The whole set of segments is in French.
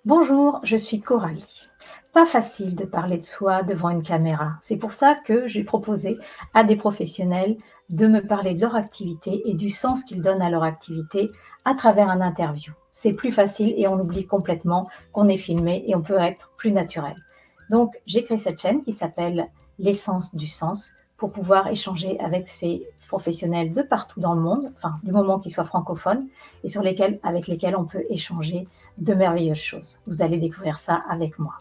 Bonjour, je suis Coralie. Pas facile de parler de soi devant une caméra. C'est pour ça que j'ai proposé à des professionnels de me parler de leur activité et du sens qu'ils donnent à leur activité à travers un interview. C'est plus facile et on oublie complètement qu'on est filmé et on peut être plus naturel. Donc j'ai créé cette chaîne qui s'appelle L'essence du sens pour pouvoir échanger avec ces professionnels de partout dans le monde, enfin du moment qu'ils soient francophones et avec lesquels on peut échanger de merveilleuses choses. Vous allez découvrir ça avec moi.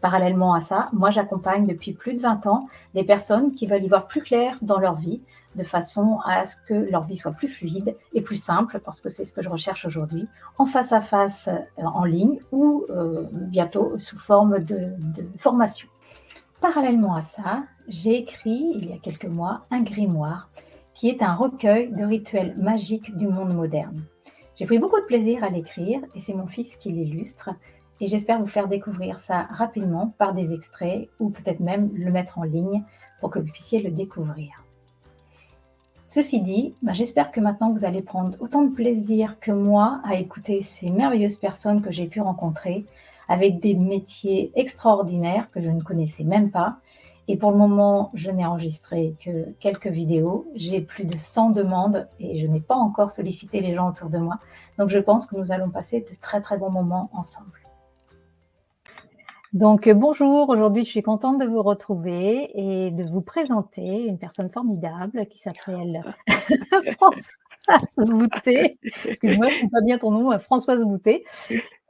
Parallèlement à ça, moi j'accompagne depuis plus de 20 ans des personnes qui veulent y voir plus clair dans leur vie, de façon à ce que leur vie soit plus fluide et plus simple, parce que c'est ce que je recherche aujourd'hui, en face à face, en ligne ou bientôt sous forme de formation. Parallèlement à ça, j'ai écrit il y a quelques mois un grimoire qui est un recueil de rituels magiques du monde moderne. J'ai pris beaucoup de plaisir à l'écrire et c'est mon fils qui l'illustre et j'espère vous faire découvrir ça rapidement par des extraits ou peut-être même le mettre en ligne pour que vous puissiez le découvrir. Ceci dit, j'espère que maintenant vous allez prendre autant de plaisir que moi à écouter ces merveilleuses personnes que j'ai pu rencontrer avec des métiers extraordinaires que je ne connaissais même pas. Et pour le moment, je n'ai enregistré que quelques vidéos. J'ai plus de 100 demandes et je n'ai pas encore sollicité les gens autour de moi. Donc je pense que nous allons passer de très très bons moments ensemble. Donc bonjour, aujourd'hui je suis contente de vous retrouver et de vous présenter une personne formidable qui s'appelle Françoise Boutet. Excuse-moi, je ne dis pas bien ton nom, Françoise Boutet,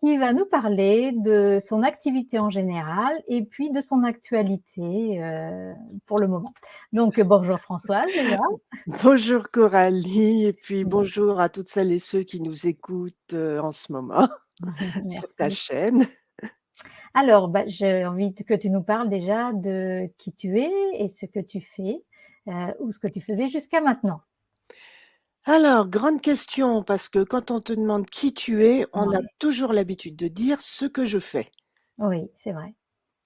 qui va nous parler de son activité en général et puis de son actualité, pour le moment. Donc bonjour Françoise déjà. Bonjour Coralie et puis bonjour à toutes celles et ceux qui nous écoutent, en ce moment sur ta Merci. chaîne. Alors, j'ai envie que tu nous parles déjà de qui tu es et ce que tu fais, ou ce que tu faisais jusqu'à maintenant. Alors, grande question parce que quand on te demande qui tu es, on a Ouais, toujours l'habitude de dire ce que je fais oui, c'est vrai.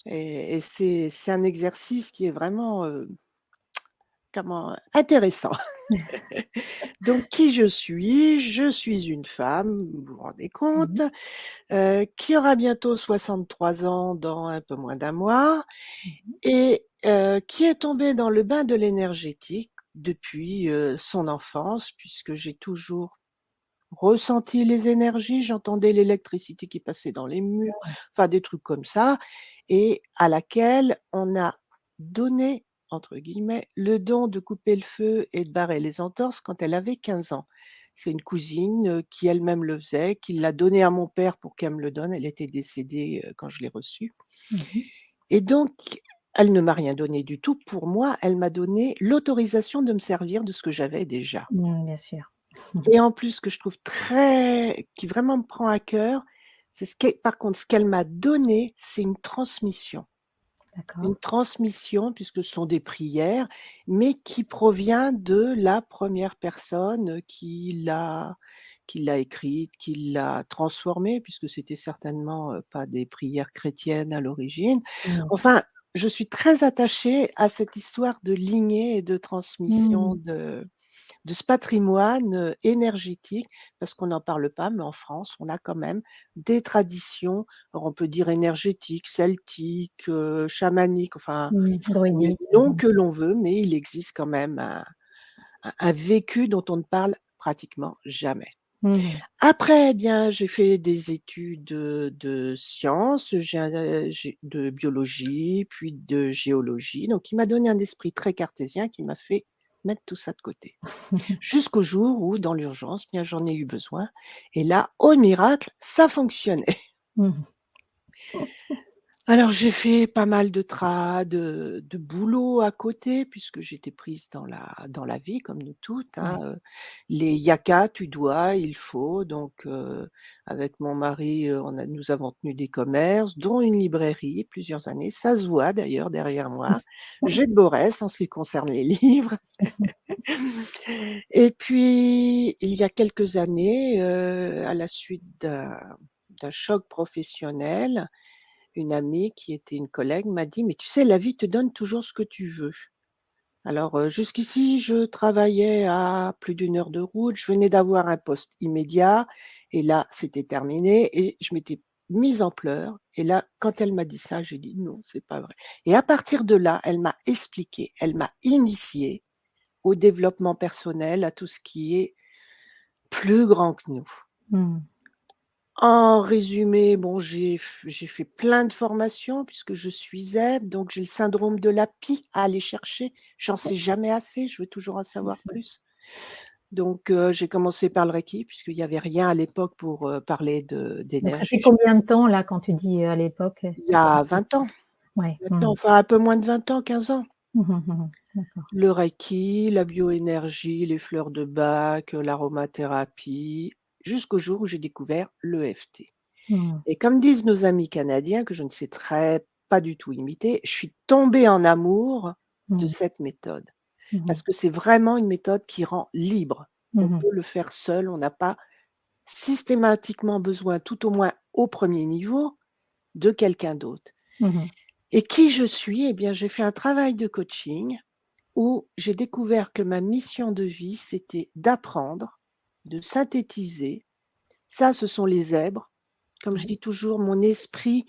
et c'est un exercice qui est vraiment, comment? Intéressant. Donc qui je suis? Je suis une femme, vous vous rendez Mmh. compte, qui aura bientôt 63 ans dans un peu moins d'un mois. Mmh. Et qui est tombé dans le bain de l'énergétique depuis, son enfance, puisque j'ai toujours ressenti les énergies, j'entendais l'électricité qui passait dans les murs, enfin des trucs comme ça, et à laquelle on a donné, entre guillemets, «le don» de couper le feu et de barrer les entorses quand elle avait 15 ans. C'est une cousine, qui elle-même le faisait, qui l'a donné à mon père pour qu'elle me le donne. Elle était décédée, quand je l'ai reçue. Mmh. Et donc, elle ne m'a rien donné du tout. Pour moi, elle m'a donné l'autorisation de me servir de ce que j'avais déjà. Mmh, bien sûr. Et en plus, ce que je trouve très qui vraiment me prend à cœur, c'est par contre, ce qu'elle m'a donné, c'est une transmission. D'accord. Une transmission puisque ce sont des prières, mais qui provient de la première personne qui l'a écrite, qui l'a transformée, puisque c'était certainement, pas des prières chrétiennes à l'origine. Non. Enfin, je suis très attachée à cette histoire de lignée et de transmission Mmh. de ce patrimoine, énergétique, parce qu'on n'en parle pas, mais en France, on a quand même des traditions, alors on peut dire énergétiques, celtiques, chamaniques, enfin, Mmh. on met Druidique. le nom que l'on veut, mais il existe quand même un vécu dont on ne parle pratiquement jamais. Mmh. Après, eh bien, j'ai fait des études, de sciences, j'ai de biologie, puis de géologie, donc qui m'a donné un esprit très cartésien qui m'a fait mettre tout ça de côté. Jusqu'au jour où, dans l'urgence, bien, j'en ai eu besoin et là, oh miracle, ça fonctionnait. Mmh. Alors j'ai fait pas mal de boulot à côté puisque j'étais prise dans la vie comme nous toutes, hein, Ouais. les yaka, tu dois, il faut donc avec mon mari, nous avons tenu des commerces, dont une librairie plusieurs années. Ça se voit d'ailleurs derrière moi. J'ai de beaux restes en ce qui concerne les livres. Et puis, il y a quelques années, à la suite d'un choc professionnel, une amie qui était une collègue m'a dit: «Mais tu sais, la vie te donne toujours ce que tu veux». Alors, jusqu'ici, je travaillais à plus d'une heure de route, je venais d'avoir un poste immédiat et là, c'était terminé et je m'étais mise en pleurs et là, quand elle m'a dit ça, j'ai dit: «Non, c'est pas vrai» et à partir de là, elle m'a expliqué, elle m'a initiée au développement personnel, à tout ce qui est plus grand que nous. Mmh. En résumé, bon, j'ai fait plein de formations puisque je suis ZEB, donc j'ai le syndrome de la pie à aller chercher. J'en sais jamais assez, je veux toujours en savoir plus. Donc j'ai commencé par le Reiki puisqu'il y avait rien à l'époque pour, parler Donc ça fait d'énergie. combien de temps là quand tu dis, à l'époque, Il y tu a commençais? 20 ans Ouais. maintenant, Mmh. enfin un peu moins de 20 ans, 15 ans. Mmh mh, mmh. D'accord. Le Reiki, la bioénergie, les fleurs de Bach, l'aromathérapie, jusqu'au jour où j'ai découvert l'EFT. Mmh. Et comme disent nos amis canadiens, que je ne sais pas du tout imiter, je suis tombée en amour de Mmh. cette méthode. Mmh mh. Parce que c'est vraiment une méthode qui rend libre. On Mmh mh. peut le faire seul, on n'a pas systématiquement besoin, tout au moins au premier niveau, de quelqu'un d'autre. Mmh mh. Et qui je suis? Eh bien, j'ai fait un travail de coaching où j'ai découvert que ma mission de vie, c'était d'apprendre, de synthétiser. Ça, ce sont les zèbres. Comme je Ouais. dis toujours, mon esprit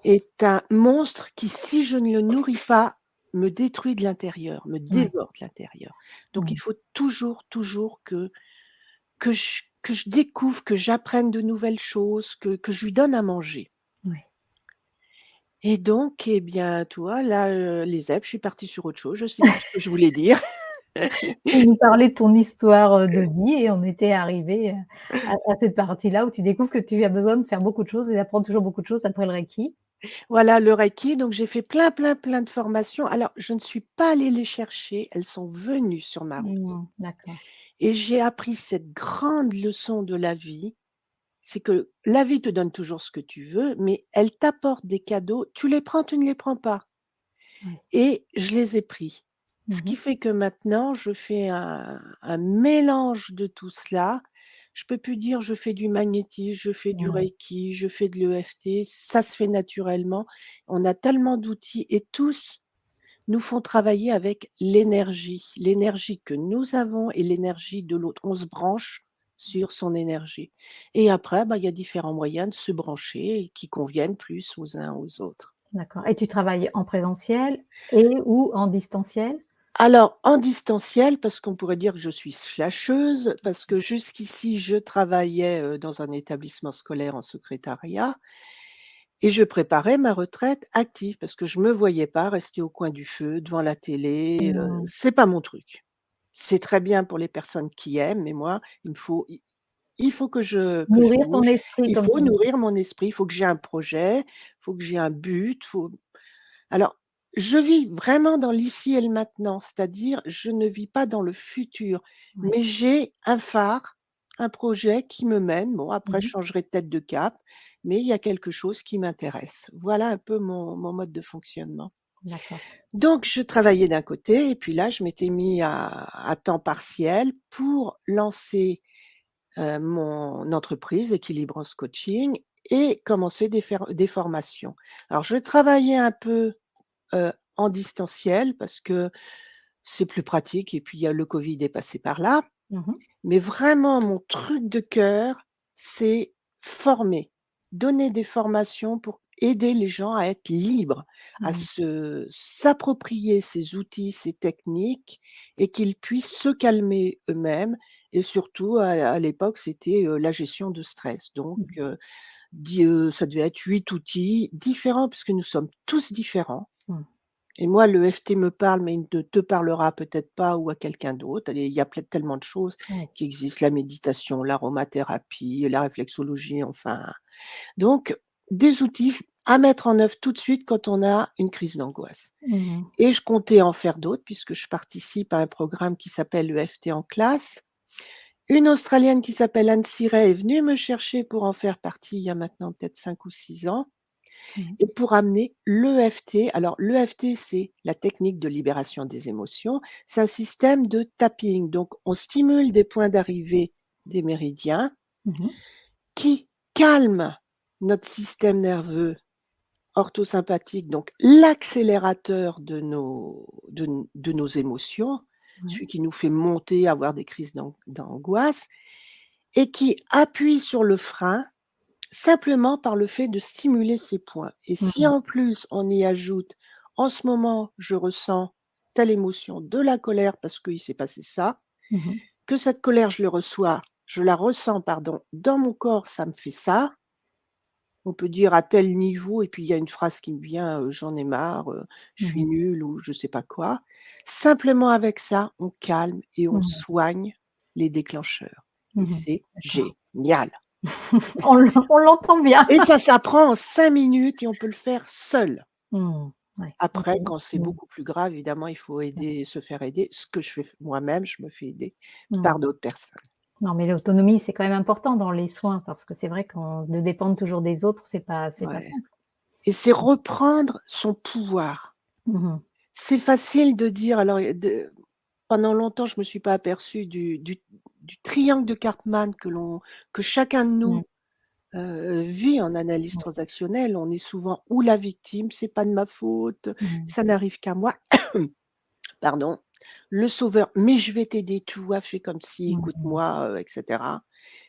est un monstre qui, si je ne le nourris pas, me détruit de l'intérieur, me Ouais. dévore de l'intérieur. Donc il Mmh. faut toujours que je découvre, que j'apprenne de nouvelles choses, que je lui donne à manger. Ouais. Et donc, eh bien, tu vois, là, les zèbres, je suis partie sur autre chose, je ne sais plus ce que je voulais dire. Tu nous parlais de ton histoire, de vie et on était arrivé, à cette partie-là où tu découvres que tu as besoin de faire beaucoup de choses et d'apprendre toujours beaucoup de choses après le Reiki. Voilà, le Reiki, donc j'ai fait plein de formations. Alors, je ne suis pas allée les chercher, elles sont venues sur ma route Mmh. D'accord. et j'ai appris cette grande leçon de la vie, c'est que la vie te donne toujours ce que tu veux, mais elle t'apporte des cadeaux, tu les prends, tu ne les prends pas Ouais. et je les ai pris. Ce Mmh mh. qui fait que maintenant, je fais un mélange de tout cela. Je peux plus dire: «Je fais du magnétisme, je fais du Ouais. reiki, je fais de l'EFT», ça se fait naturellement. On a tellement d'outils et tous nous font travailler avec l'énergie que nous avons et l'énergie de l'autre. On se branche sur son énergie et après, bah, il y a différents moyens de se brancher et qui conviennent plus aux uns aux autres. D'accord et tu travailles en présentiel et ou en distanciel? Alors en distanciel, parce qu'on pourrait dire que je suis slasheuse, parce que jusqu'ici je travaillais, dans un établissement scolaire en secrétariat et je préparais ma retraite active parce que je me voyais pas rester au coin du feu, devant la télé, Mmh. c'est pas mon truc. C'est très bien pour les personnes qui aiment, mais moi, il faut que je Nourrir ton bouge. esprit Il comme faut tu dis. nourrir mon esprit, il faut que j'ai un projet, il faut que j'ai un but, faut alors, je vis vraiment dans l'ici et le maintenant, c'est-à-dire je ne vis pas dans le futur, Ouais. mais j'ai un phare, un projet qui me mène. Bon, après Mmh je mh. changerai peut-être de cap, mais il y a quelque chose qui m'intéresse. Voilà un peu mon mode de fonctionnement. D'accord. Donc je travaillais d'un côté et puis là, je m'étais mis à temps partiel pour lancer, mon entreprise Equilibrance Coaching et commencer des formations. Alors je travaillais un peu en distanciel parce que c'est plus pratique et puis il y a le covid est passé par là. Mmh mh. Mais vraiment mon truc de cœur, c'est former, donner des formations pour aider les gens à être libres, à Mmh. s'approprier ces outils, ces techniques et qu'ils puissent se calmer eux-mêmes et surtout à l'époque, c'était, la gestion de stress. Donc Mmh. ça devait être 8 outils différents puisque nous sommes tous différents. Mmh. Et moi, l'EFT me parle, mais il ne te parlera peut-être pas ou à quelqu'un d'autre. Allez, il y a peut tellement de choses Ouais. qui existent, la méditation, l'aromathérapie, la réflexologie, enfin donc des outils à mettre en œuvre tout de suite quand on a une crise d'angoisse Mmh mh. et je comptais en faire d'autres puisque je participe à un programme qui s'appelle l'EFT en classe. Une Australienne qui s'appelle Anne Siret est venue me chercher pour en faire partie il y a maintenant peut-être 5 ou 6 ans. Mmh. Et pour amener l'EFT, alors l'EFT, c'est la technique de libération des émotions. C'est un système de tapping, donc on stimule des points d'arrivée des méridiens Mmh mh. qui calment notre système nerveux orthosympathique, donc l'accélérateur de nos émotions, Ouais. celui qui nous fait monter, avoir des crises d'angoisse et qui appuie sur le frein simplement par le fait de stimuler ces points. Et Mmh si mh. en plus on y ajoute: «En ce moment, je ressens telle émotion, de la colère parce qu'il s'est passé ça, Mmh. que cette colère je la ressens pardon, dans mon corps, ça me fait ça». On peut dire à tel niveau et puis il y a une phrase qui me vient, «J'en ai marre, je suis Mmh. nul» ou je sais pas quoi. Simplement avec ça, on calme et on Mmh. soigne les déclencheurs et Mmh. c'est D'accord. génial On l'entend bien. et ça s'apprend en 5 minutes et on peut le faire seul. Mmh. Ouais, OK. Après quand c'est Mmh. beaucoup plus grave, évidemment, il faut Ouais. aider se faire aider, ce que je fais moi-même, je me fais aider Mmh. par d'autres personnes. Non, mais l'autonomie, c'est quand même important dans les soins parce que c'est vrai qu'on de dépendre toujours des autres, c'est pas Ouais simple. et c'est reprendre son pouvoir. Mmh mh. C'est facile de dire alors pendant longtemps, je me suis pas aperçue du triangle de Karpman que chacun de Mmh. nous, vit en analyse Ouais. transactionnelle. On est souvent ou la victime: «C'est pas de ma faute, Mmh. ça n'arrive qu'à moi», pardon. Le sauveur: «Mais je vais t'aider, tu vois? Fais comme si, Mmh. écoute-moi», et cetera.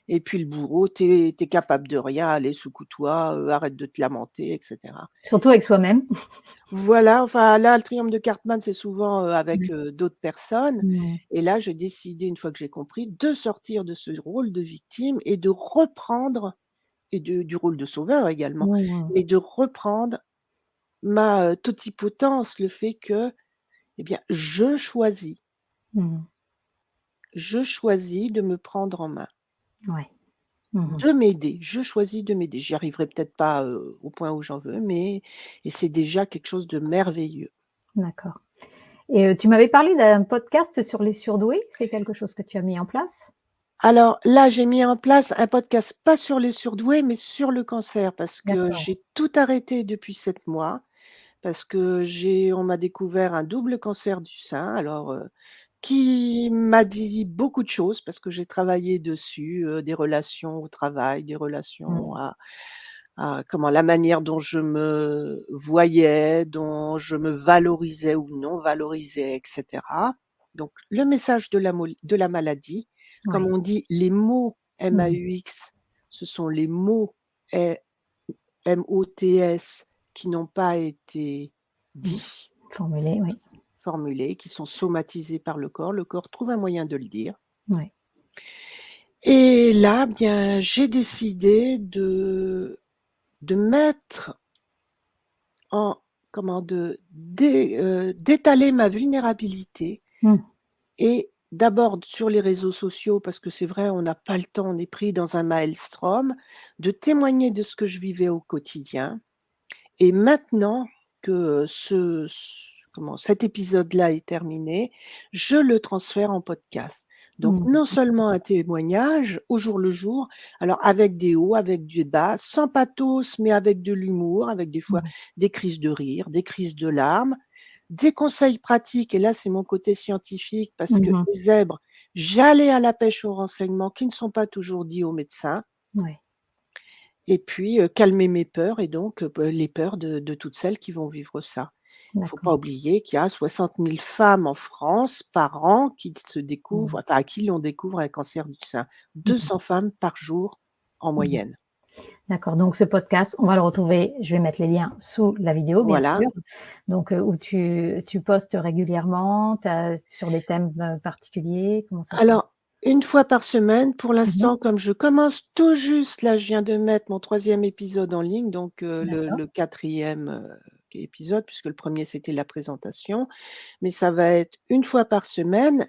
Et puis le bourreau: «Tu es capable de rien, allez secoue-toi, arrête de te lamenter», et cetera. Surtout avec soi-même. Voilà, enfin là, le triangle de Cartman, c'est souvent, avec, Ouais. d'autres personnes Mmh. et là, j'ai décidé, une fois que j'ai compris, de sortir de ce rôle de victime et de reprendre et du rôle de sauveur également, Mmh mh. mais de reprendre ma, totipotence, le fait que, eh bien, Mmh. je choisis de me prendre en main, Ouais. Mmh mh. de m'aider, je choisis de m'aider. J'y arriverai peut-être pas, au point où j'en veux, mais et c'est déjà quelque chose de merveilleux. D'accord et tu m'avais parlé d'un podcast sur les surdoués, c'est quelque chose que tu as mis en place? Alors là, j'ai mis en place un podcast, pas sur les surdoués, mais sur le cancer, parce que D'accord. j'ai tout arrêté depuis 7 mois, parce que on m'a découvert un double cancer du sein, alors, qui m'a dit beaucoup de choses, parce que j'ai travaillé dessus, des relations au travail, des relations Mmh. à comment la manière dont je me voyais, dont je me valorisais ou non valorisais, et cetera. Donc le message de la maladie, comme Ouais. on dit, les mots Mmh mh. MAUX, ce sont les mots eh, MOTS qui n'ont pas été Mmh. dits, Formuler, oui. formulés, qui sont somatisés par le corps. Le corps trouve un moyen de le dire Ouais. et là, bien, j'ai décidé de mettre en comment d'étaler ma vulnérabilité Mmh. et d'abord sur les réseaux sociaux parce que c'est vrai, on n'a pas le temps, on est pris dans un maelstrom, de témoigner de ce que je vivais au quotidien et maintenant que, cet épisode-là est terminé, je le transfère en podcast. Donc Mmh. non seulement un témoignage au jour le jour, alors avec des hauts, avec des bas, sans pathos, mais avec de l'humour, avec des fois Mmh. des crises de rire, des crises de larmes, des conseils pratiques et là c'est mon côté scientifique parce que Mmh mh. les zèbres, j'allais à la pêche aux renseignements qui ne sont pas toujours dits aux médecins. Ouais. Et puis, calmer mes peurs et donc, les peurs de toutes celles qui vont vivre ça. Il faut pas D'accord. oublier qu'il y a 60 000 femmes en France par an qui se Mmh. découvrent enfin à qui l'on découvre un cancer du sein. Mmh. 200 femmes par jour en Mmh. moyenne. D'accord, donc ce podcast, on va le retrouver, je vais mettre les liens sous la vidéo, bien Voilà. sûr, donc où tu postes régulièrement, sur des thèmes, particuliers? Comment ça se passe? Alors, une fois par semaine, pour Mmh mh. l'instant, comme je commence tout juste, là, je viens de mettre mon 3e épisode en ligne, donc D'accord. le 4e, épisode puisque le premier c'était la présentation, mais ça va être une fois par semaine.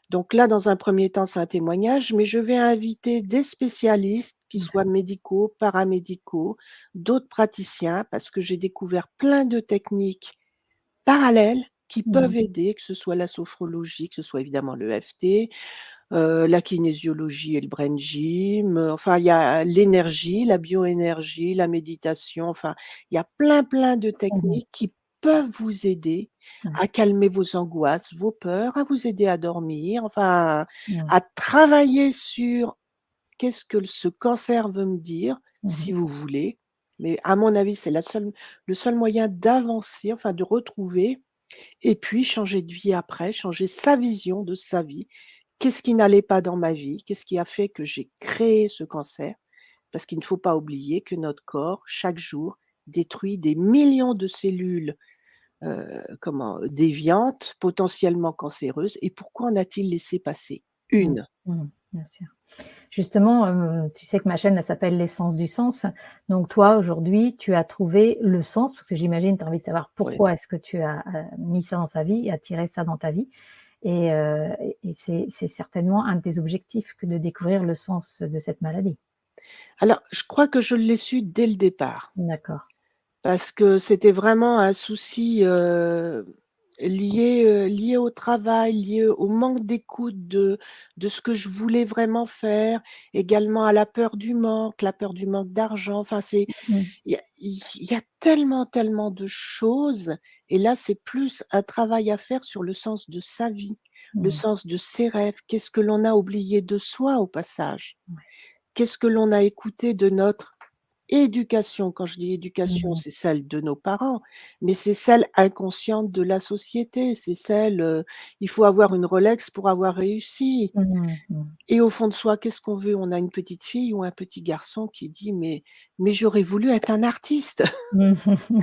Donc là, dans un premier temps, c'est un témoignage, mais je vais inviter des spécialistes, qui soient D'accord. médicaux, paramédicaux, d'autres praticiens, parce que j'ai découvert plein de techniques parallèles qui Mmh mh. peuvent aider, que ce soit la sophrologie, que ce soit évidemment l'EFT, la kinésiologie et le brain gym, enfin il y a l'énergie, la bioénergie, la méditation, enfin il y a plein, plein de Mmh. techniques qui peuvent vous aider Ouais. à calmer vos angoisses, vos peurs, à vous aider à dormir, enfin Mmh. à travailler sur qu'est-ce que ce cancer veut me dire, Mmh si mh. vous voulez. Mais à mon avis, c'est le seul moyen d'avancer, enfin de retrouver et puis changer de vie après, changer sa vision de sa vie. Qu'est-ce qui n'allait pas dans ma vie? Qu'est-ce qui a fait que j'ai créé ce cancer? parce qu'il ne faut pas oublier que notre corps, chaque jour, détruit des millions de cellules, déviantes, potentiellement cancéreuses. Et pourquoi en a-t-il laissé passer Mmh. une? Mmh. Bien sûr. Justement, tu sais que ma chaîne, elle s'appelle «L'essence du sens». Donc toi, aujourd'hui, tu as trouvé le sens, parce que j'imagine, tu as envie de savoir Oui. pourquoi est-ce que tu as, mis ça dans sa vie, attiré ça dans ta vie et c'est certainement un de tes objectifs que de découvrir le sens de cette maladie. Alors, je crois que je l'ai su dès le départ. D'accord. Parce que c'était vraiment un souci, lié au travail, lié au manque d'écoute de ce que je voulais vraiment faire, également à la peur du manque d'argent. Enfin, Mmh. il y a tellement, tellement de choses et là, c'est plus un travail à faire sur le sens de sa vie, le Mmh. sens de ses rêves. Qu'est-ce que l'on a oublié de soi au passage? Ouais. Qu'est-ce que l'on a écouté de notre éducation? Quand je dis éducation, Mmh. c'est celle de nos parents, mais c'est celle inconsciente de la société. C'est celle, il faut avoir une Rolex pour avoir réussi. Mmh. Mmh. Et au fond de soi, qu'est-ce qu'on veut? On a une petite fille ou un petit garçon qui dit: «Mais j'aurais voulu être un artiste». Mmh.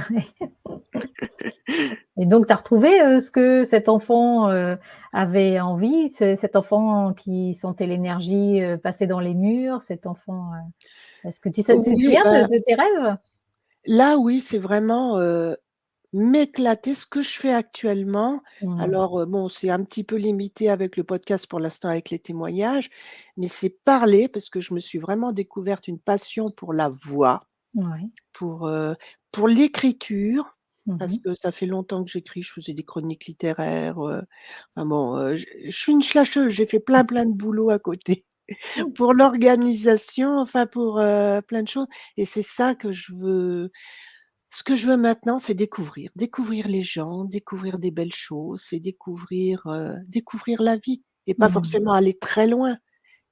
Ouais. Et donc tu as retrouvé, ce que cet enfant, avait envie, cet enfant qui sentait l'énergie, passer dans les murs, cet enfant, est-ce que tu te Oui, souviens ben, de tes rêves? là, oui, c'est vraiment, m'éclater, ce que je fais actuellement. Mmh. Alors, bon, c'est un petit peu limité avec le podcast pour l'instant, avec les témoignages, mais c'est parler parce que je me suis vraiment découverte une passion pour la voix, Ouais. pour, heu, pour l'écriture, Mmh parce mh. que ça fait longtemps que j'écris. Je faisais des chroniques littéraires, enfin bon, je suis une slasheuse, j'ai fait plein, plein de boulot à côté. Pour l'organisation, enfin pour, plein de choses et c'est ça que je veux. Ce que je veux maintenant, c'est découvrir les gens, découvrir des belles choses, c'est découvrir la vie et pas Mmh. forcément aller très loin,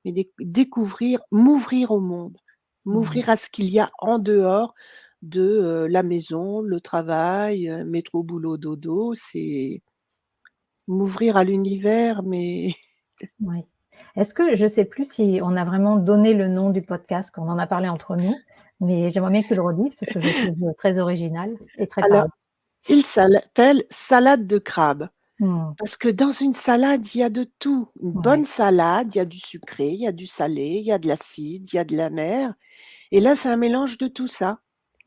mais découvrir, m'ouvrir au monde, Mmh. m'ouvrir à ce qu'il y a en dehors de, la maison, le travail, métro, boulot, dodo, c'est m'ouvrir à l'univers, mais Oui. Est-ce que je sais plus si on a vraiment donné le nom du podcast, qu'on en a parlé entre nous, mais j'aimerais bien que tu le redises parce que je le trouve, très original et très alors, parlant. il s'appelle salade de crabe. Mmh. Parce que dans une salade, il y a de tout. Une Ouais. bonne salade, il y a du sucré, il y a du salé, il y a de l'acide, il y a de l'amer et là, c'est un mélange de tout ça.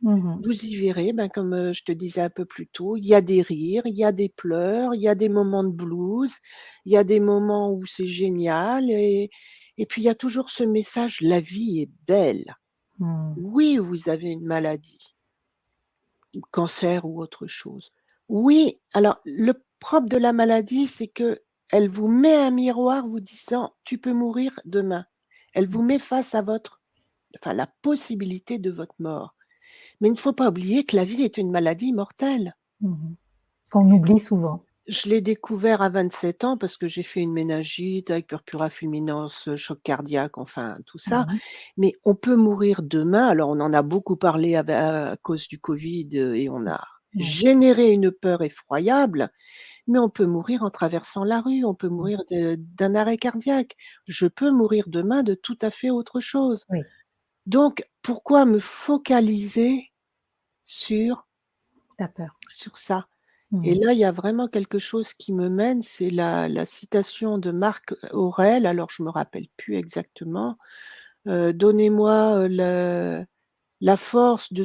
Mmh mh. Vous y verrez, ben, comme, je te disais un peu plus tôt, il y a des rires, il y a des pleurs, il y a des moments de blues, il y a des moments où c'est génial et puis il y a toujours ce message: «La vie est belle». Mmh. Oui, vous avez une maladie, cancer ou autre chose. Oui, alors le propre de la maladie, c'est qu'elle vous met un miroir vous disant: «Tu peux mourir demain». Elle vous met face à la possibilité de votre mort. Mais il ne faut pas oublier que la vie est une maladie mortelle. Mmh mh. Qu'on oublie souvent. Je l'ai découvert à 27 ans parce que j'ai fait une méningite avec purpura fulminans, choc cardiaque, enfin tout ça. Ouais. Mais on peut mourir demain. Alors on en a beaucoup parlé à cause du covid, et on a Ouais. généré une peur effroyable, mais on peut mourir en traversant la rue, on peut Mmh. mourir d'un arrêt cardiaque. Je peux mourir demain de tout à fait autre chose. Oui, Donc pourquoi me focaliser sur tu as peur. sur ça? Et Mmh. là, il y a vraiment quelque chose qui me mène, c'est la citation de Marc Aurèle, alors je me rappelle plus exactement, «Donnez-moi, le la force Ouais.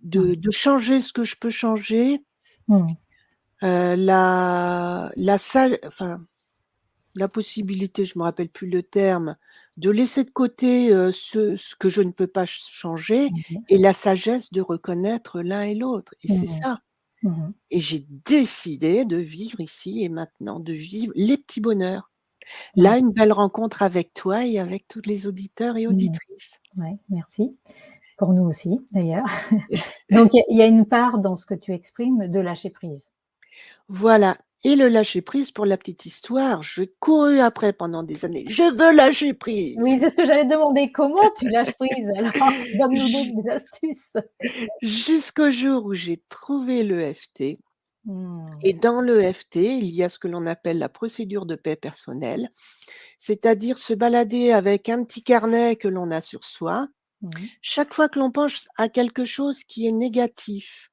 de changer ce que je peux changer, Mmh. la possibilité, je me rappelle plus le terme, de laisser de côté, ce que je ne peux pas changer OK. et la sagesse de reconnaître l'un et l'autre» et c'est Mmh. ça. Mmh mh. Et j'ai décidé de vivre ici et maintenant, de vivre les petits bonheurs. Ouais. Là, une belle rencontre avec toi et avec tous les auditeurs et Mmh. auditrices. Ouais, merci. Pour nous aussi d'ailleurs. Donc il y a une part dans ce que tu exprimes de lâcher prise. Voilà, et le lâcher prise, pour la petite histoire, j'ai couru après pendant des années. Je veux lâcher prise! Oui, c'est ce que j'allais te demander. Comment tu lâches prise alors? Donne-nous Ju des astuces. Jusqu'au jour où j'ai trouvé l'EFT Mmh. et dans l'EFT, il y a ce que l'on appelle la procédure de paix personnelle, c'est-à-dire se balader avec un petit carnet que l'on a sur soi Mmh. Chaque fois que l'on pense à quelque chose qui est négatif,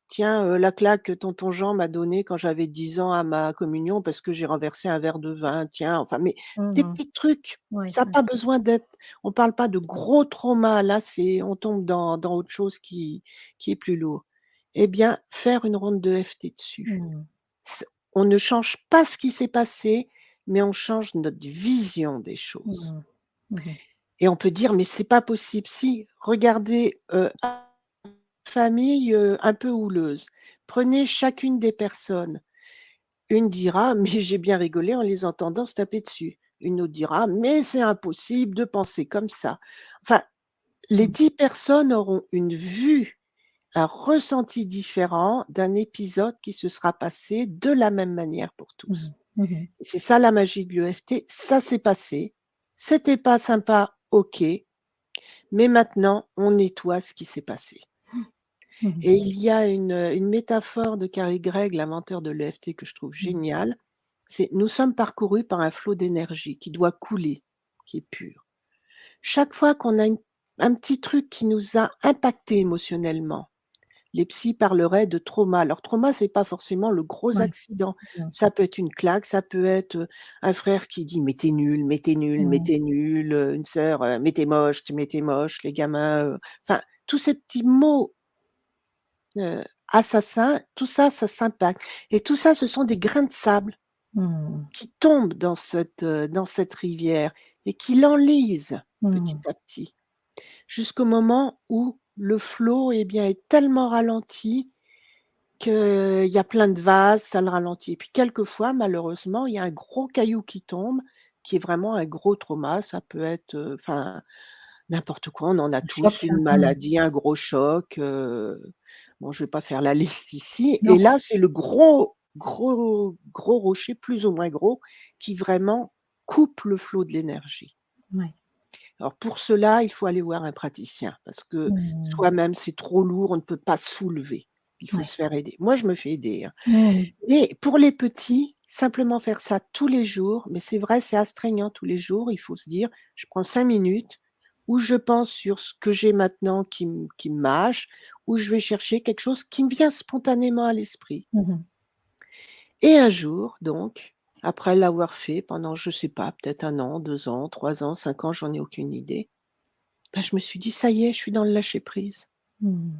tiens, la claque que tonton Jean m'a donnée quand j'avais 10 ans à ma communion parce que j'ai renversé un verre de vin, tiens, enfin, mais des Mmh. petits trucs, Oui, ça a oui. pas besoin d'être on parle pas de gros traumas, là, c'est on tombe dans autre chose qui est plus lourd. Eh bien, faire une ronde de FT dessus. Mmh. C On ne change pas ce qui s'est passé, mais on change notre vision des choses Mmh. Mmh. et on peut dire: «Mais c'est pas possible». Si, regardez, famille, un peu houleuse. Prenez chacune des personnes. Une dira: «Mais j'ai bien rigolé en les entendant se taper dessus». Une autre dira: «Mais c'est impossible de penser comme ça». Enfin, les Mmh. 10 personnes auront une vue, un ressenti différent d'un épisode qui se sera passé de la même manière pour Mmh. tous. Mmh. Et c'est ça la magie de l'EFT, ça s'est passé, c'était pas sympa, OK, mais maintenant on nettoie ce qui s'est passé. Mmh. Et il y a une métaphore de Carrie Gregg, l'inventeur de l'EFT que je trouve Mmh. géniale, c'est: «Nous sommes parcourus par un flot d'énergie qui doit couler, qui est pur». Chaque fois qu'on a un petit truc qui nous a impactés émotionnellement, les psys parleraient de trauma. Alors trauma, c'est pas forcément le gros Ouais. accident. Mmh. Ça peut être une claque, ça peut être, un frère qui dit: «Mais tu nul, mais tu nul, mais Mmh. tu nul», une sœur, «Mais tu moche, mais tu moche», les gamins, enfin tous ces petits mots assassin, tout ça, ça s'impacte et tout ça, ce sont des grains de sable Mmh. qui tombent dans cette rivière et qui l'enlisent petit Mmh. à petit, jusqu'au moment où le flot, eh bien, est tellement ralenti qu'il y a plein de vases, ça le ralentit et puis quelquefois, malheureusement, il y a un gros caillou qui tombe, qui est vraiment un gros trauma. Ça peut être, enfin n'importe quoi, on en a Un tous, choc. une Mmh. maladie, un gros choc, bon, je vais pas faire la liste ici et Non. là, c'est le gros rocher, plus ou moins gros, qui vraiment coupe le flot de l'énergie. Ouais. Alors pour cela, il faut aller voir un praticien parce que Mmh. soi-même, c'est trop lourd, on ne peut pas soulever. Il faut Ouais. se faire aider. Moi, je me fais aider, hein. Mmh. Et pour les petits, simplement faire ça tous les jours, mais c'est vrai, c'est astreignant tous les jours. Il faut se dire: «Je prends 5 minutes où je pense sur ce que j'ai maintenant qui me mâche, où je vais chercher quelque chose qui me vient spontanément à l'esprit». Mmh. Et un jour donc, après l'avoir fait pendant, je sais pas, peut-être 1 an, 2 ans, 3 ans, 5 ans, j'en ai aucune idée, bah, je me suis dit: «Ça y est, je suis dans le lâcher prise». Mmh.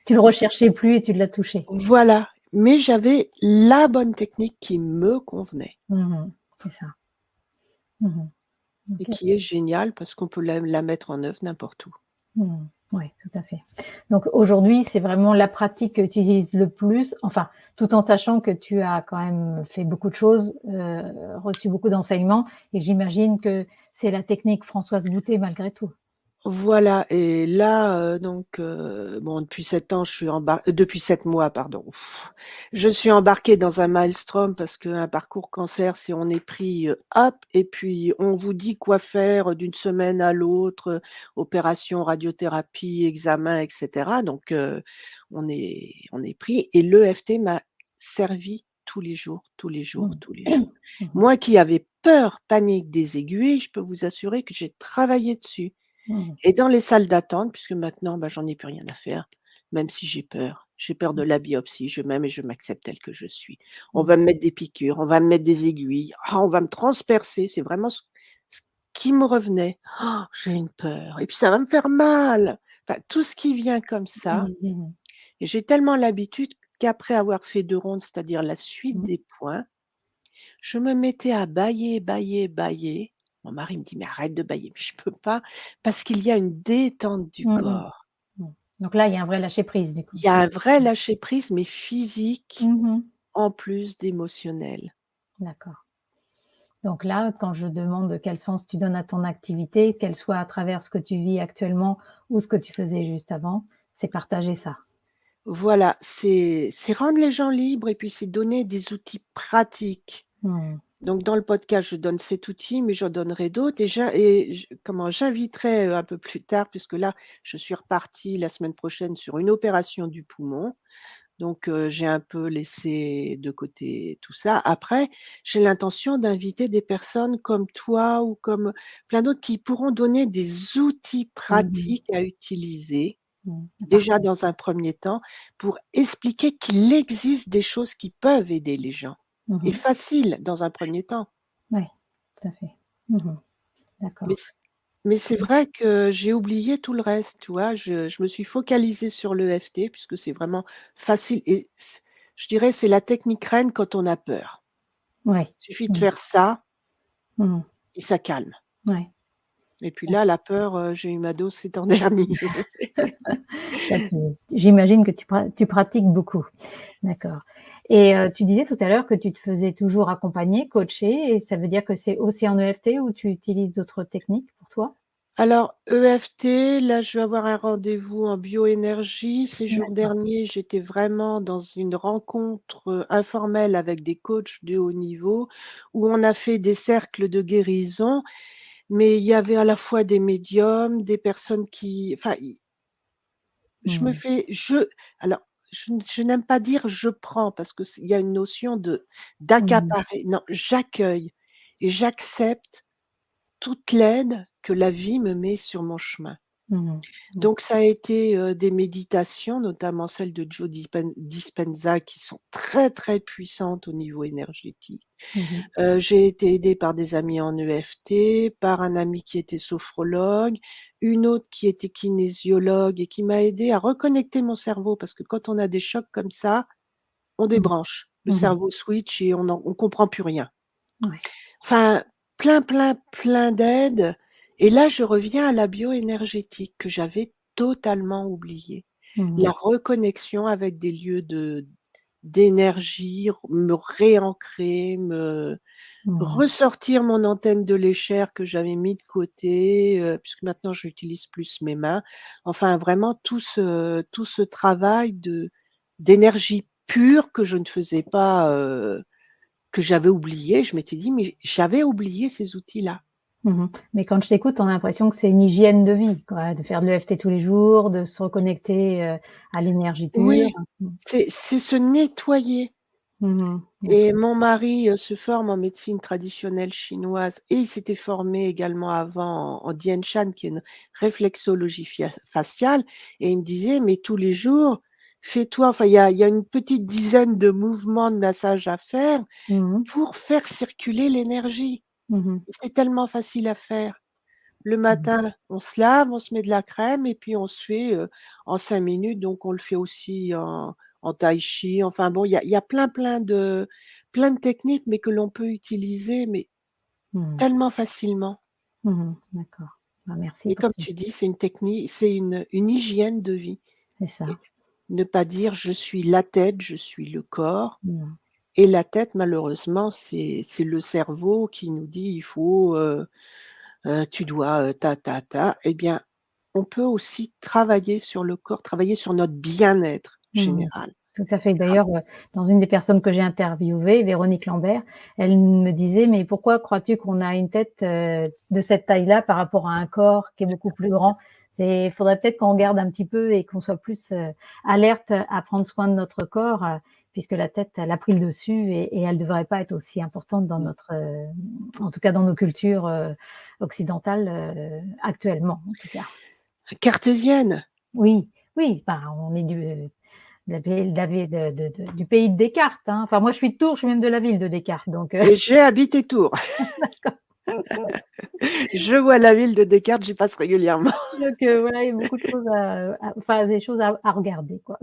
Tu le Et c'est recherchais plus et tu l'as touché. voilà, mais j'avais la bonne technique qui me convenait. Mmh. C'est ça. Mmh. Et OK. qui est géniale parce qu'on peut la mettre en œuvre n'importe où. Mmh. Ouais, tout à fait. Donc aujourd'hui, c'est vraiment la pratique que tu utilises le plus, enfin, tout en sachant que tu as quand même fait beaucoup de choses, reçu beaucoup d'enseignements et j'imagine que c'est la technique Françoise Boutet malgré tout? Voilà et là, bon depuis 7 mois pardon. Je suis embarquée dans un maelstrom parce qu'un parcours cancer, c'est on est pris, hop et puis on vous dit quoi faire d'une semaine à l'autre, opération, radiothérapie, examen et cetera on est pris et l'EFT m'a servi tous les jours, tous les jours, Mmh. tous les jours. Mmh mh. Moi qui avais peur, panique des aiguilles, je peux vous assurer que j'ai travaillé dessus. Mmh. Et dans les salles d'attente, puisque maintenant, bah, j'en ai plus rien à faire, même si j'ai peur. J'ai peur de la biopsie, je m'aime et je m'accepte telle que je suis. On Mmh. va me mettre des piqûres, on va me mettre des aiguilles, on va me transpercer, c'est vraiment ce qui me revenait. J'ai une peur et puis ça va me faire mal. Enfin, tout ce qui vient comme ça Mmh. Mmh. et j'ai tellement l'habitude qu'après avoir fait 2 rondes, c'est-à-dire la suite Mmh. des points, je me mettais à bâiller, bâiller, bâiller. Mon mari me dit: «Mais arrête de bâiller». Mais je peux pas parce qu'il y a une détente du Mmh mh. corps. Mmh. Donc là, il y a un vrai lâcher prise du coup? Il y a un vrai lâcher prise, mais physique, Mmh mh. en plus d'émotionnel. D'accord. Donc là, quand je demande quel sens tu donnes à ton activité, qu'elle soit à travers ce que tu vis actuellement ou ce que tu faisais juste avant, c'est partager ça? Voilà, c'est rendre les gens libres et puis c'est donner des outils pratiques. Mmh. Donc dans le podcast, je donne cet outil, mais j'en donnerai d'autres et j'inviterai, un peu plus tard puisque là, je suis repartie la semaine prochaine sur une opération du poumon. Donc j'ai un peu laissé de côté tout ça. Après, j'ai l'intention d'inviter des personnes comme toi ou comme plein d'autres qui pourront donner des outils Mmh mh. pratiques à utiliser, Mmh, déjà parfait. dans un premier temps, pour expliquer qu'il existe des choses qui peuvent aider les gens Mmh et mh. facile dans un premier temps. Ouais, tout à fait. Mmh mh. Mais D'accord. c mais c'est vrai que j'ai oublié tout le reste, tu vois? Je me suis focalisée sur l'EFT puisque c'est vraiment facile et je dirais, c'est la technique reine quand on a peur. Ouais. Il suffit de Mmh. faire ça Mmh mh. et ça calme. Ouais. Et puis là, la peur, j'ai eu ma dose ces temps derniers. Ça tu J'imagine que tu pratiques beaucoup. D'accord, et tu disais tout à l'heure que tu te faisais toujours accompagner, coacher, et ça veut dire que c'est aussi en EFT ou tu utilises d'autres techniques pour toi? Alors EFT, là, je vais avoir un rendez-vous en bioénergie. Ces jours D'accord. derniers, j'étais vraiment dans une rencontre, informelle avec des coachs de haut niveau où on a fait des cercles de guérison, mais il y avait à la fois des médiums, des personnes qui enfin, i je me Mmh. fais je alors, je n'aime pas dire: «Je prends» parce que il y a une notion de Mmh. d'accaparer. Non, j'accueille et j'accepte toute l'aide que la vie me met sur mon chemin. Mmh. Donc D'accord. ça a été, des méditations, notamment celles de Joe Dispenza qui sont très, très puissantes au niveau énergétique. Mmh mh. J'ai été aidée par des amis en EFT, par un ami qui était sophrologue, une autre qui était kinésiologue et qui m'a aidée à reconnecter mon cerveau parce que quand on a des chocs comme ça, on Mmh. débranche. Le Mmh mh. cerveau switch et on comprend plus rien. Ouais. Enfin, plein, plein, plein d'aides et là, je reviens à la bioénergétique que j'avais totalement oubliée. Mmh mh. La reconnexion avec des lieux d'énergie, me réancrer, me Mmh. ressortir mon antenne de léchère que j'avais mis de côté, puisque maintenant j'utilise plus mes mains. Enfin, vraiment tout ce travail d'énergie pure que je ne faisais pas, que j'avais oublié. Je m'étais dit: «Mais j'avais oublié ces outils-là». Mmh. Mais quand je t'écoute, on a l'impression que c'est une hygiène de vie, quoi, de faire de l'EFT tous les jours, de se reconnecter, à l'énergie pure. Oui, Mmh. c'est se nettoyer. Mmh mh. Et D'accord. mon mari, se forme en médecine traditionnelle chinoise et il s'était formé également avant en Dian Shan, qui est une réflexologie faciale et il me disait: «Mais tous les jours, fais-toi» enfin, il y a une petite dizaine de mouvements de massage à faire Mmh mh. pour faire circuler l'énergie. Mmh mh. Et c'est tellement facile à faire. Le Mmh. matin, on se lave, on se met de la crème et puis on se fait, en 5 minutes, donc on le fait aussi en tai chi, enfin bon, il y a plein de techniques, mais que l'on peut utiliser, mais Mmh. tellement facilement Mmh. D'accord. Bah, merci et pour comme tout. tu dis, c'est une technique, c'est une hygiène de vie C'est et ça. ne pas dire: «Je suis la tête, je suis le corps» Mmh. et la tête malheureusement, c'est le cerveau qui nous dit: «Il faut, tu dois, ta». Eh bien, on peut aussi travailler sur le corps, travailler sur notre bien-être Mmh. général. Tout à fait. Tra D'ailleurs, dans une des personnes que j'ai interviewées, Véronique Lambert, elle me disait: «Mais pourquoi crois-tu qu'on a une tête, de cette taille-là par rapport à un corps qui est beaucoup plus grand?» Il faudrait peut-être qu'on regarde un petit peu et qu'on soit plus, alerte à prendre soin de notre corps, puisque la tête, elle a pris le dessus et elle devrait pas être aussi importante dans mmh, notre, en tout cas dans nos cultures, occidentales, actuellement, en tout cas. cartésienne. Oui, oui, ben, on est du pays de Descartes, hein. Enfin moi je suis de Tours, je suis même de la ville de Descartes donc J'ai habité Tours. Je vois la ville de Descartes, j'y passe régulièrement voilà, il y a beaucoup de choses enfin des choses à regarder quoi.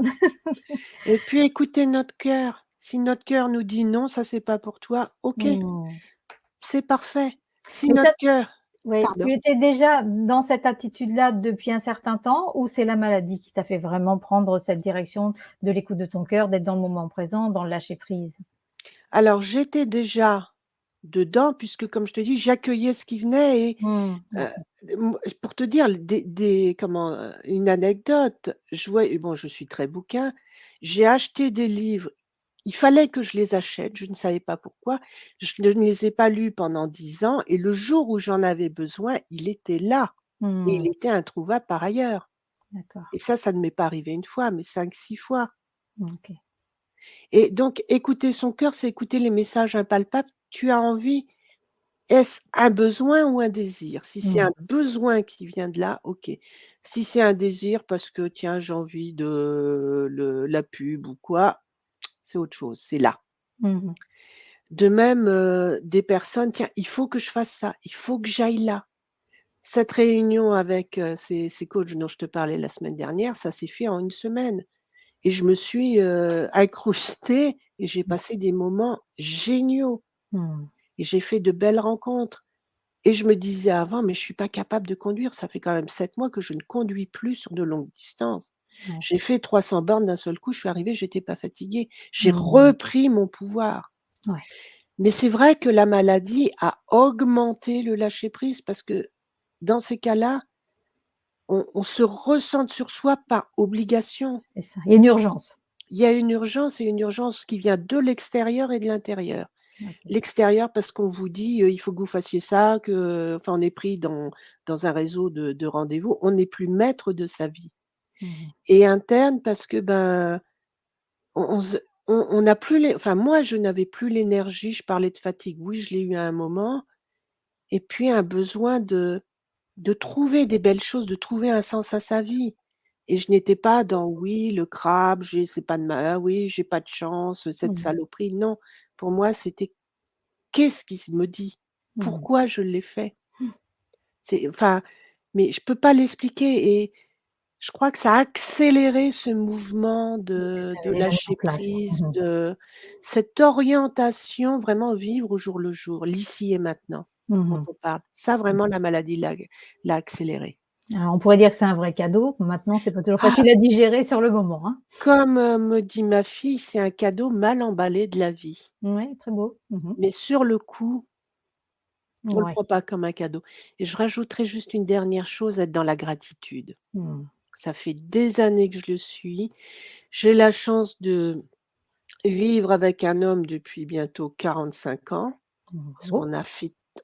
et puis écouter notre cœur. Si notre cœur nous dit: «Non, ça c'est pas pour toi», OK, Mmh. c'est parfait. Si Mais ça, notre cœur oui, pardon? tu étais déjà dans cette attitude-là depuis un certain temps ou c'est la maladie qui t'a fait vraiment prendre cette direction de l'écoute de ton cœur, d'être dans le moment présent, dans le lâcher prise? Alors j'étais déjà dedans puisque comme je te dis, j'accueillais ce qui venait et Mmh, Heu, OK. pour te dire des comment, une anecdote, je vois bon, je suis très bouquin, j'ai acheté des livres, il fallait que je les achète, je ne savais pas pourquoi, je ne les ai pas lus pendant 10 ans et le jour où j'en avais besoin, il était là et il Mmh, était introuvable par ailleurs d'accord. et ça ne m'est pas arrivé une fois, mais 5, 6 fois. OK. Et donc écouter son cœur, c'est écouter les messages impalpables. Tu as envie, est-ce un besoin ou un désir? Si c'est Mmh. un besoin qui vient de là, OK. Si c'est un désir parce que tiens, j'ai envie de la pub ou quoi, c'est autre chose, c'est là. Mmh mh. De même, des personnes: «Tiens, il faut que je fasse ça, il faut que j'aille là». Cette réunion avec, ces coachs dont je te parlais la semaine dernière, ça s'est fait en une semaine et je me suis, incrustée et j'ai passé des moments géniaux Mmh. et j'ai fait de belles rencontres et je me disais avant: «Mais je suis pas capable de conduire». Ça fait quand même 7 mois que je ne conduis plus sur de longues distances. Ouais. J'ai fait 300 bornes d'un seul coup, je suis arrivée, j'étais pas fatiguée. J'ai Mmh. repris mon pouvoir. Ouais, Mais c'est vrai que la maladie a augmenté le lâcher prise parce que dans ces cas-là, on se recentre sur soi par obligation. c'est ça. Il y a une urgence. Il y a une urgence et une urgence qui vient de l'extérieur et de l'intérieur. OK. L'extérieur parce qu'on vous dit, «Il faut que vous fassiez ça», que enfin on est pris dans un réseau de rendez-vous, on n'est plus maître de sa vie. Mmh mh. Et interne parce que, ben, on se on n'a plus les enfin moi je n'avais plus l'énergie, je parlais de fatigue, oui je l'ai eu à un moment et puis un besoin de trouver des belles choses, de trouver un sens à sa vie et je n'étais pas dans: «Oui, le crabe, j'ai c'est pas de ma ah oui, j'ai pas de chance, cette Mmh. saloperie». Non, pour moi, c'était: «Qu'est-ce qui me dit? Mmh. Pourquoi je l'ai fait?» C'est enfin, mais je peux pas l'expliquer et je crois que ça a accéléré ce mouvement Que tu de avais déjà mis en lâcher place. prise, Mmh mh. de cette orientation, vraiment vivre au jour le jour, l'ici et maintenant, Mmh dont mh. on parle. Ça Mmh. vraiment la maladie l'a accéléré. Alors on pourrait dire que c'est un vrai cadeau. Maintenant, c'est pas toujours Ah! facile à digérer sur le moment, hein. Comme, me dit ma fille, c'est un cadeau mal emballé de la vie. Ouais, très beau. Mmh mh. Mais sur le coup, on le Ouais. prend pas comme un cadeau et je rajouterai juste une dernière chose, être dans la gratitude. Mmh. Ça fait des années que je le suis. J'ai la chance de vivre avec un homme depuis bientôt 45 ans, parce Bravo.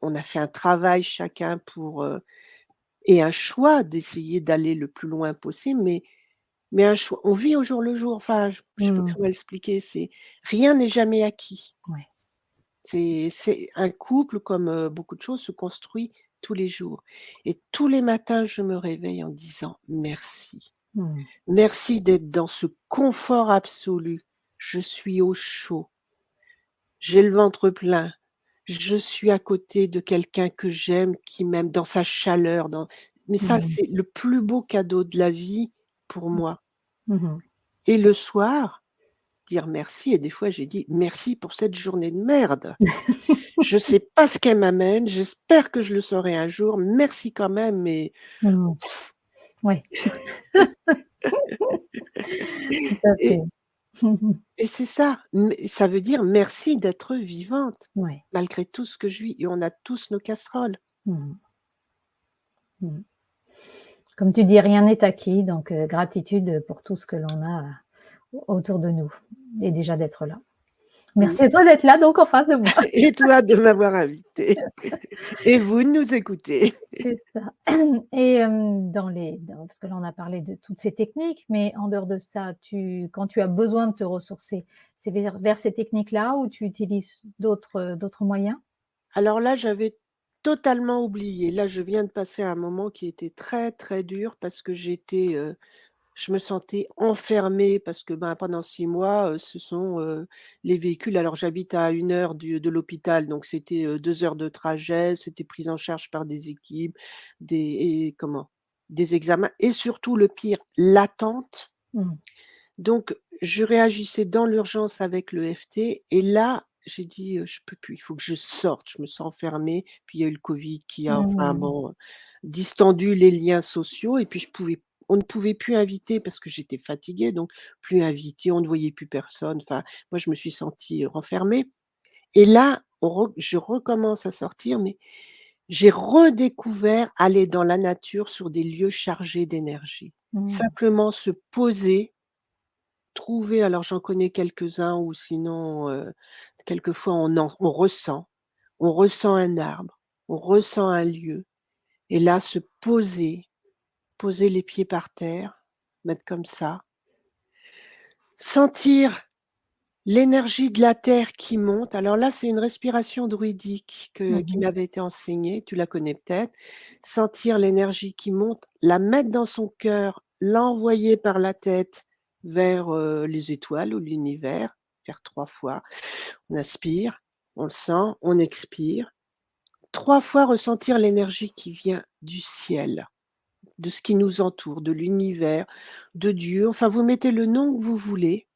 qu'on a fait un travail chacun pour, et un choix d'essayer d'aller le plus loin possible, mais un choix on vit au jour le jour, enfin, je sais pas Mmh. comment expliquer, c'est rien n'est jamais acquis. Ouais. C'est un couple comme, beaucoup de choses se construit tous les jours et tous les matins, je me réveille en disant: «Merci. Mmh. Merci d'être dans ce confort absolu. Je suis au chaud, j'ai le ventre plein, je suis à côté de quelqu'un que j'aime, qui m'aime dans sa chaleur, dans» mais ça, Mmh. c'est le plus beau cadeau de la vie pour moi Mmh mh. et le soir, dire merci et des fois j'ai dit: «Merci pour cette journée de merde. Je sais pas ce qu'elle m'amène, j'espère que je le saurai un jour. Merci quand même, mais» Mmh. Ouais, tout à fait. et et c'est ça, ça veut dire merci d'être vivante, Ouais. malgré tout ce que je vis et on a tous nos casseroles. Mmh mh. Mmh. Comme tu dis, rien n'est acquis, donc gratitude pour tout ce que l'on a, autour de nous et déjà d'être là. Mmh Merci à toi d'être là donc en face de moi. et toi de m'avoir invitée et vous de nous écouter. C'est ça et parce que là, on a parlé de toutes ces techniques, mais en dehors de ça, quand tu as besoin de te ressourcer, c'est vers ces techniques-là ou tu utilises d'autres moyens? Alors là, j'avais totalement oublié. Là, je viens de passer un moment qui était très, très dur parce que je me sentais enfermée parce que, ben, pendant 6 mois, ce sont, les véhicules alors j'habite à 1 heure du de l'hôpital, donc c'était, 2 heures de trajet, c'était pris en charge par des équipes, des examens et surtout le pire, l'attente. Mmh. Donc je réagissais dans l'urgence avec le FT et là, j'ai dit: «Je peux plus, il faut que je sorte». Je me sens enfermée, puis il y a eu le covid qui a enfin Mmh. bon, distendu les liens sociaux et puis on ne pouvait plus inviter parce que j'étais fatiguée, donc plus inviter, on ne voyait plus personne. Enfin, moi je me suis sentie, renfermée et là, je recommence à sortir, mais j'ai redécouvert aller dans la nature sur des lieux chargés d'énergie. Mmh. Simplement se poser. Trouver alors j'en connais quelques-uns ou sinon, quelquefois on ressent un arbre, on ressent un lieu et là se poser les pieds par terre, mettre comme ça, sentir L'énergie de la terre qui monte, alors là, c'est une respiration druidique qui Mmh. m'avait été enseignée, tu la connais peut-être. Sentir l'énergie qui monte, la mettre dans son cœur, l'envoyer par la tête vers, les étoiles ou l'univers, faire 3 fois. On inspire, on le sent, on expire. 3 fois ressentir l'énergie qui vient du ciel, de ce qui nous entoure, de l'univers, de Dieu, enfin vous mettez le nom que vous voulez.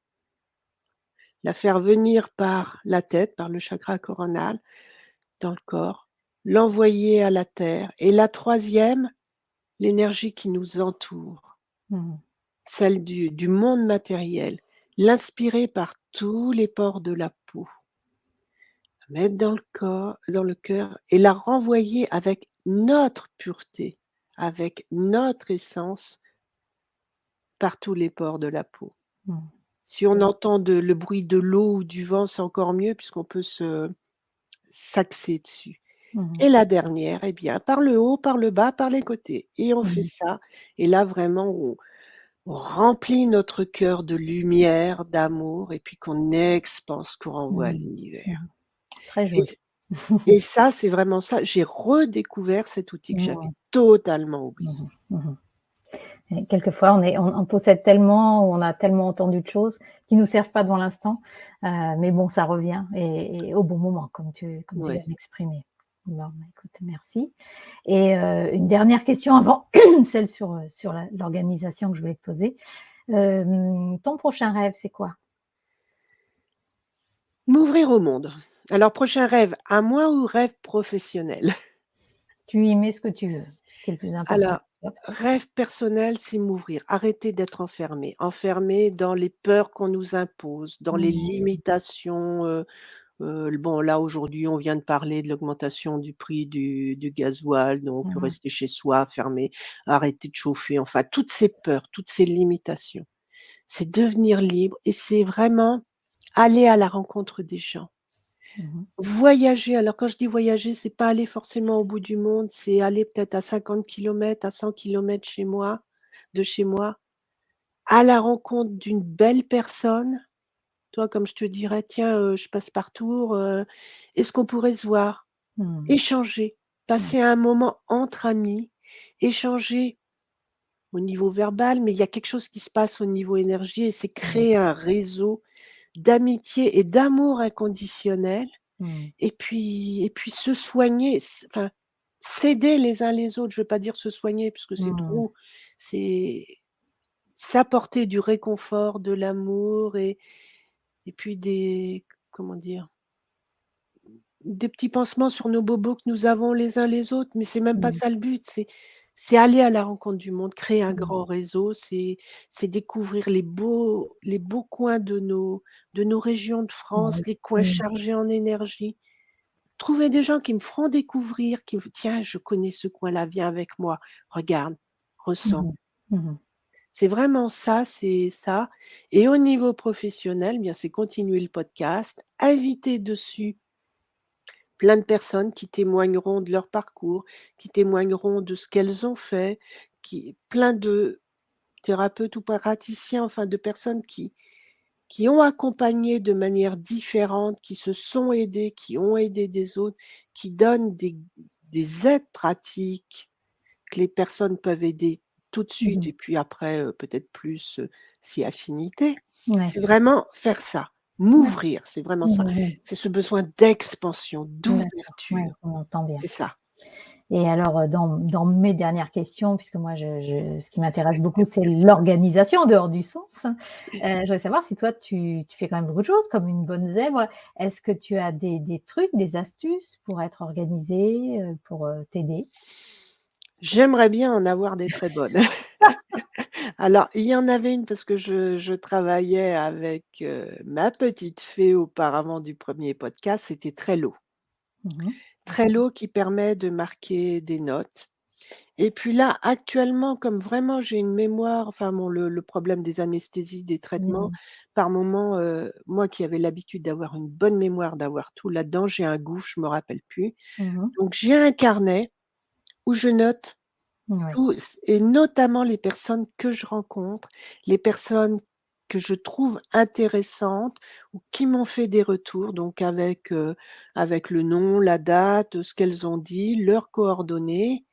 La faire venir par la tête, par le chakra coronal, dans le corps, l'envoyer à la terre et la troisième, l'énergie qui nous entoure, Mmh. celle du monde matériel, l'inspirer par tous les pores de la peau, la mettre dans le cœur et la renvoyer avec notre pureté, avec notre essence par tous les pores de la peau. Mmh. Si on entend le bruit de l'eau ou du vent, c'est encore mieux puisqu'on peut se s'axer dessus. Mmh. Et la dernière, eh bien, par le haut, par le bas, par les côtés et on fait Mmh. ça et là vraiment on remplit notre cœur de lumière, d'amour et puis qu'on expanse, qu'on renvoie à Mmh. l'univers Mmh. Très et joli. c et ça, c'est vraiment ça. J'ai redécouvert cet outil que j'avais Mmh. totalement oublié. Mmh. Mmh. Et quelquefois, on possède tellement, ou on a tellement entendu de choses qui nous servent pas dans l'instant, mais bon, ça revient et au bon moment, comme tu viens Ouais. de l'exprimer. Bon, bah, écoute, merci et une dernière question avant celle sur l'organisation que je voulais te poser. Ton prochain rêve, c'est quoi? M'ouvrir au monde. Alors prochain rêve à moi ou rêve professionnel? Tu y mets ce que tu veux, ce qui est le plus important Alors, pour toi. rêve personnel, c'est m'ouvrir, arrêter d'être enfermé, enfermé dans les peurs qu'on nous impose, dans les Mmh. limitations, bon là aujourd'hui on vient de parler de l'augmentation du prix du gasoil, donc Mmh. rester chez soi, fermer, arrêter de chauffer, enfin toutes ces peurs, toutes ces limitations. C'est devenir libre et c'est vraiment aller à la rencontre des gens. Mmh. Voyager, alors quand je dis voyager, c'est pas aller forcément au bout du monde, c'est aller peut-être à 50 kilomètres, à 100 kilomètres de chez moi, à la rencontre d'une belle personne. Toi, comme je te dirais: «Tiens, je passe par Tours, est-ce qu'on pourrait se voir?» Mmh. Échanger, Mmh. passer un moment entre amis, échanger au niveau verbal, mais il y a quelque chose qui se passe au niveau énergie et c'est Ouais. créer un réseau d'amitié et d'amour inconditionnel. Mmh. Et puis se soigner, enfin, s'aider les uns les autres. Je veux pas dire se soigner puisque c'est Mmh. trop, c'est s'apporter du réconfort, de l'amour et puis comment dire? Des petits pansements sur nos bobos que nous avons les uns les autres, mais c'est même pas Mmh. ça le but, c'est aller à la rencontre du monde, créer un Mmh. grand réseau, c'est découvrir les beaux coins de nos régions de France, Ouais. les coins Mmh. chargés en énergie. Trouver des gens qui me feront découvrir, qui me «Tiens, je connais ce coin-là, viens avec moi, regarde, Mmh ressens». mh. Mmh. C'est vraiment ça, c'est ça et au niveau professionnel, bien, c'est continuer le podcast, inviter dessus plein de personnes qui témoigneront de leur parcours, qui témoigneront de ce qu'elles ont fait, plein de thérapeutes ou praticiens, enfin de personnes qui ont accompagné de manière différente, qui se sont aidés, qui ont aidé des autres, qui donnent des aides pratiques que les personnes peuvent aider tout de suite Mmh. et puis après, peut-être plus, si affinité. Ouais. C'est vraiment faire ça, Ouais. m'ouvrir, c'est vraiment ça. Mmh mh. C'est ce besoin d'expansion, D'accord, ouais, d'ouverture, on entend bien c'est ça. et alors, dans mes dernières questions, puisque moi je ce qui m'intéresse beaucoup, c'est l'organisation en dehors du sens. Je voudrais savoir si toi tu fais quand même beaucoup de choses comme une bonne zèbre. Est-ce que tu as des trucs, des astuces pour être organisée, pour, t'aider? J'aimerais bien en avoir des très bonnes. Alors, il y en avait une parce que je travaillais avec, ma petite fée auparavant du premier podcast, c'était Trello. Mmh mh. D'accord. Trello qui permet de marquer des notes et puis là, actuellement, comme vraiment j'ai une mémoire enfin bon, le problème des anesthésies, des traitements, Mmh. par moment, moi qui avais l'habitude d'avoir une bonne mémoire, d'avoir tout là-dedans, j'ai un gouffre, je me rappelle plus. Mmh mh. Donc j'ai un carnet où je note Ouais. tout et notamment les personnes que je rencontre, les personnes que je trouve intéressantes ou qui m'ont fait des retours, donc avec le nom, la date, ce qu'elles ont dit, leurs coordonnées,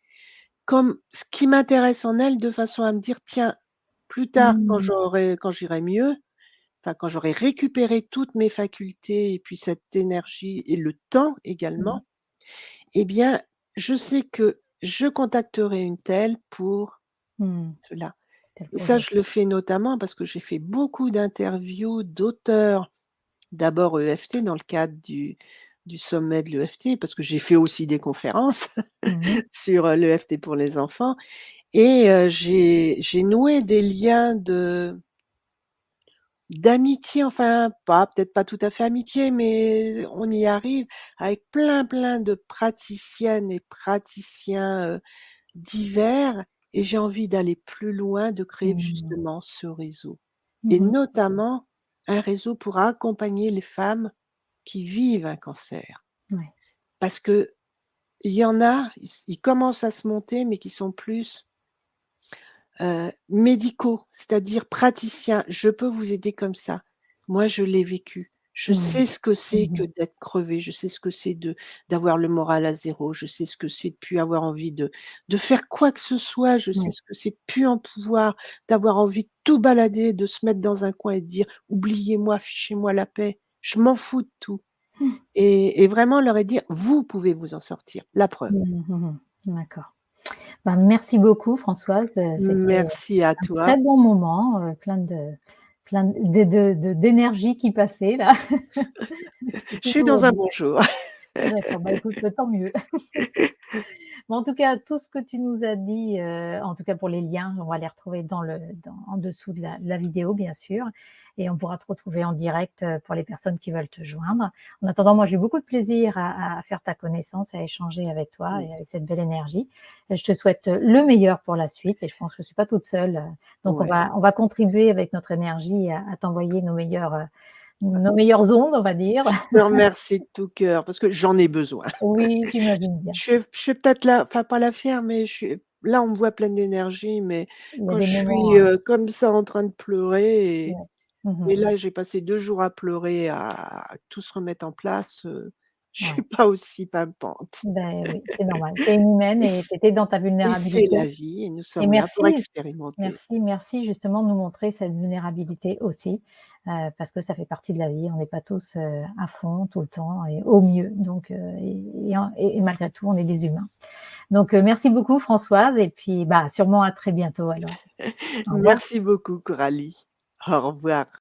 comme ce qui m'intéresse en elles, de façon à me dire: «Tiens, plus tard Mmh. quand j'irai mieux, enfin quand j'aurai récupéré toutes mes facultés et puis cette énergie et le temps Mmh. également, eh bien, je sais que je contacterai une telle pour Mmh. cela». Tel Et ça, projet. je le fais notamment parce que j'ai fait beaucoup d'interviews d'auteurs, d'abord EFT dans le cadre du sommet de l'EFT, parce que j'ai fait aussi des conférences Mmh mh. sur, l'EFT pour les enfants et j'ai noué des liens d'amitié, enfin pas peut-être pas tout à fait amitié, mais on y arrive avec plein de praticiennes et praticiens, divers et j'ai envie d'aller plus loin, de créer Mmh. justement ce réseau Mmh et mh. notamment un réseau pour accompagner les femmes qui vivent un cancer. Ouais. Parce qu'il y en a, ils commencent à se monter, mais qui sont plus, médicaux, c'est-à-dire praticiens. «Je peux vous aider comme ça. Moi, je l'ai vécu. Je Mmh. sais ce que c'est Mmh que mh. d'être crevé. Je sais ce que c'est d'avoir le moral à zéro. Je sais ce que c'est de plus avoir envie de faire quoi que ce soit. Je sais Ouais. ce que c'est de plus en pouvoir, d'avoir envie de tout balader, de se mettre dans un coin et de dire: "Oubliez-moi, fichez-moi la paix. Je m'en fous de tout"» et vraiment leur dire: «Vous pouvez vous en sortir, la preuve». Mmh mh. D'accord. Bah, merci beaucoup Françoise, c'était Merci à un très toi. bon moment, plein de d'énergie qui passait là. C'est Je suis toujours dans un bon. bon jour. D'accord, bah, écoute, tant mieux. Mais en tout cas, tout ce que tu nous as dit, en tout cas pour les liens, on va les retrouver en dessous de la vidéo bien sûr et on pourra te retrouver en direct, pour les personnes qui veulent te joindre. En attendant, moi j'ai eu beaucoup de plaisir à faire ta connaissance, à échanger avec toi et avec cette belle énergie. Je te souhaite le meilleur pour la suite et je pense que je suis pas toute seule, donc Ouais. on va contribuer avec notre énergie à t'envoyer nos meilleures ondes, on va dire. Je te remercie de tout cœur parce que j'en ai besoin. Oui, j'imagine bien. Je suis peut-être là, enfin pas la fière, mais je suis là, on me voit pleine d'énergie, mais Il y a quand des je moments, suis, comme ça en train de pleurer ouais. Mmh et mh. là, j'ai passé 2 jours à pleurer, à tout se remettre en place, je suis Ouais. pas aussi pimpante. Ben oui, c'est normal. Tu es une humaine Et et c tu étais dans ta et c'est vulnérabilité la vie et nous et sommes là pour merci, expérimenter. merci justement de nous montrer cette vulnérabilité aussi, parce que ça fait partie de la vie. On n'est pas tous, à fond tout le temps et au mieux donc et malgré tout, on est des humains. Donc merci beaucoup Françoise et puis, bah, sûrement à très bientôt alors. Au revoir. Merci beaucoup Coralie. Au revoir.